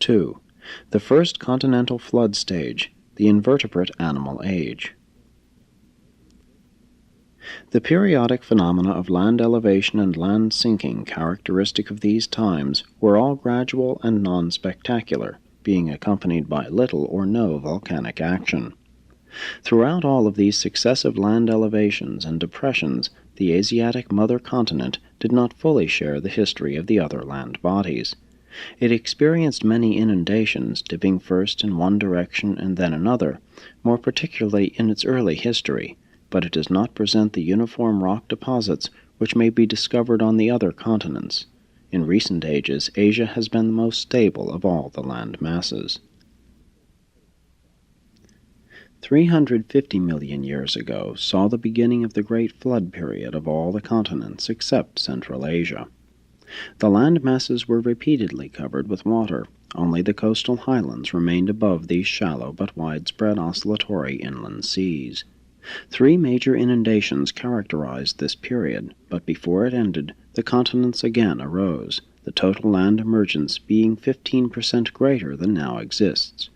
2. The First Continental Flood Stage, the Invertebrate-Animal Age. The periodic phenomena of land elevation and land sinking characteristic of these times were all gradual and non-spectacular, being accompanied by little or no volcanic action. Throughout all of these successive land elevations and depressions, the Asiatic mother continent did not fully share the history of the other land bodies. It experienced many inundations, dipping first in one direction and then another, more particularly in its early history, but it does not present the uniform rock deposits which may be discovered on the other continents. In recent ages, Asia has been the most stable of all the land masses. 350 million years ago saw the beginning of the Great Flood period of all the continents except Central Asia. The land masses were repeatedly covered with water. Only the coastal highlands remained above these shallow but widespread oscillatory inland seas. 3 major inundations characterized this period, but before it ended, the continents again arose, the total land emergence being 15% greater than now exists.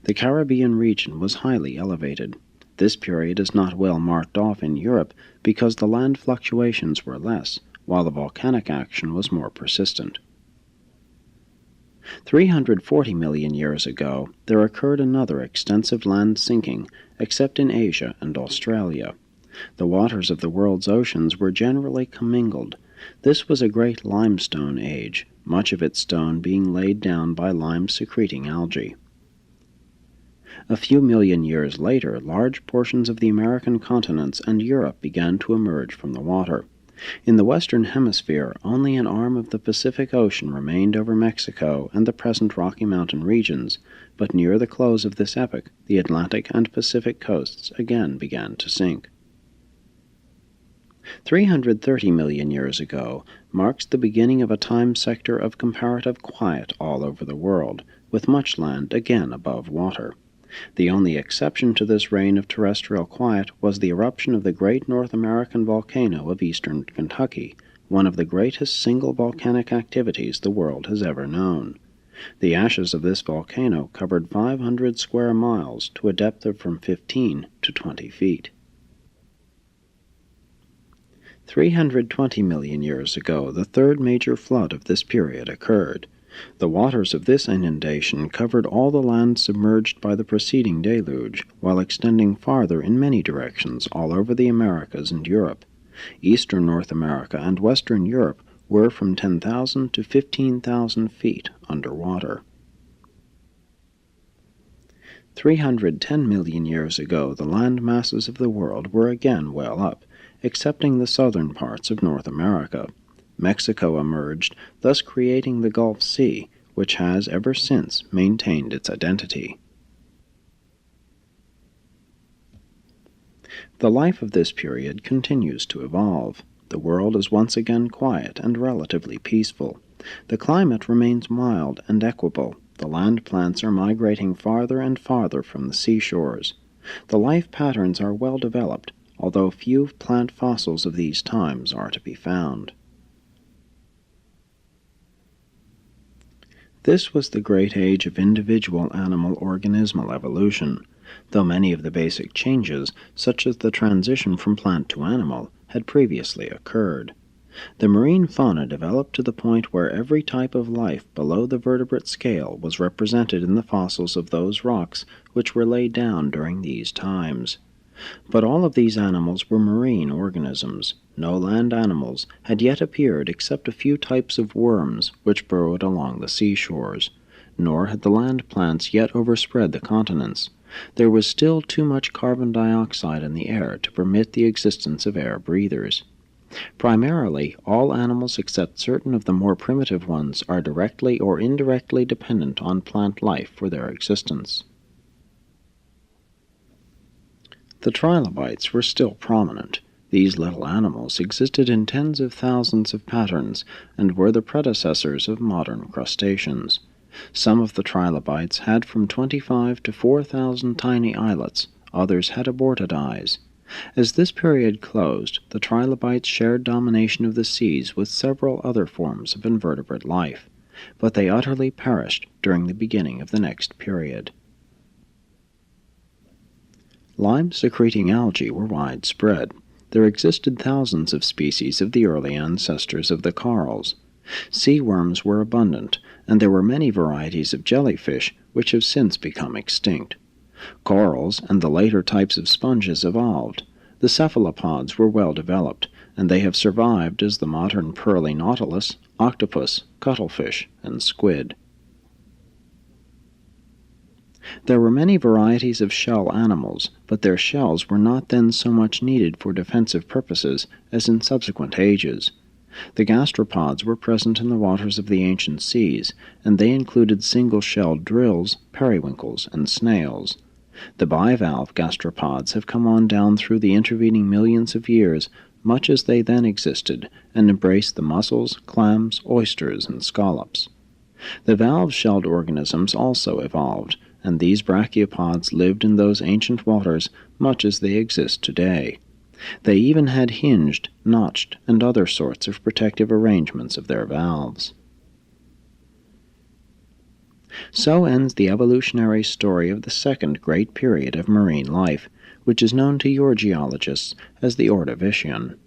The Caribbean region was highly elevated. This period is not well marked off in Europe because the land fluctuations were less, while the volcanic action was more persistent. 340 million years ago, there occurred another extensive land sinking, except in Asia and Australia. The waters of the world's oceans were generally commingled. This was a great limestone age, much of its stone being laid down by lime-secreting algae. A few million years later, large portions of the American continents and Europe began to emerge from the water. In the Western Hemisphere, only an arm of the Pacific Ocean remained over Mexico and the present Rocky Mountain regions, but near the close of this epoch, the Atlantic and Pacific coasts again began to sink. 330 million years ago marks the beginning of a time sector of comparative quiet all over the world, with much land again above water. The only exception to this reign of terrestrial quiet was the eruption of the great North American volcano of eastern Kentucky, one of the greatest single volcanic activities the world has ever known. The ashes of this volcano covered 500 square miles to a depth of from 15 to 20 feet. 320 million years ago, the third major flood of this period occurred. The waters of this inundation covered all the land submerged by the preceding deluge, while extending farther in many directions all over the Americas and Europe. Eastern North America and Western Europe were from 10,000 to 15,000 feet underwater. 310 million years ago, the land masses of the world were again well up, excepting the southern parts of North America. Mexico emerged, thus creating the Gulf Sea, which has ever since maintained its identity. The life of this period continues to evolve. The world is once again quiet and relatively peaceful. The climate remains mild and equable. The land plants are migrating farther and farther from the seashores. The life patterns are well developed, although few plant fossils of these times are to be found. This was the great age of individual animal-organismal evolution, though many of the basic changes, such as the transition from plant to animal, had previously occurred. The marine fauna developed to the point where every type of life below the vertebrate scale was represented in the fossils of those rocks which were laid down during these times. But all of these animals were marine organisms. No land animals had yet appeared except a few types of worms which burrowed along the seashores, nor had the land plants yet overspread the continents. There was still too much carbon dioxide in the air to permit the existence of air breathers. Primarily, all animals except certain of the more primitive ones are directly or indirectly dependent on plant life for their existence. The trilobites were still prominent. These little animals existed in tens of thousands of patterns and were the predecessors of modern crustaceans. Some of the trilobites had from 25 to 4,000 tiny islets, others had aborted eyes. As this period closed, the trilobites shared domination of the seas with several other forms of invertebrate life. but they utterly perished during the beginning of the next period. Lime-secreting algae were widespread. There existed thousands of species of the early ancestors of the corals. Sea worms were abundant, and there were many varieties of jellyfish which have since become extinct. Corals and the later types of sponges evolved. The cephalopods were well developed, and they have survived as the modern pearly nautilus, octopus, cuttlefish, and squid. There were many varieties of shell animals, but their shells were not then so much needed for defensive purposes as in subsequent ages. The gastropods were present in the waters of the ancient seas, and they included single-shelled drills, periwinkles, and snails. The bivalve gastropods have come on down through the intervening millions of years, much as they then existed, and embraced the mussels, clams, oysters, and scallops. The valve-shelled organisms also evolved, and these brachiopods lived in those ancient waters much as they exist today. They even had hinged, notched, and other sorts of protective arrangements of their valves. So ends the evolutionary story of the second great period of marine life, which is known to your geologists as the Ordovician.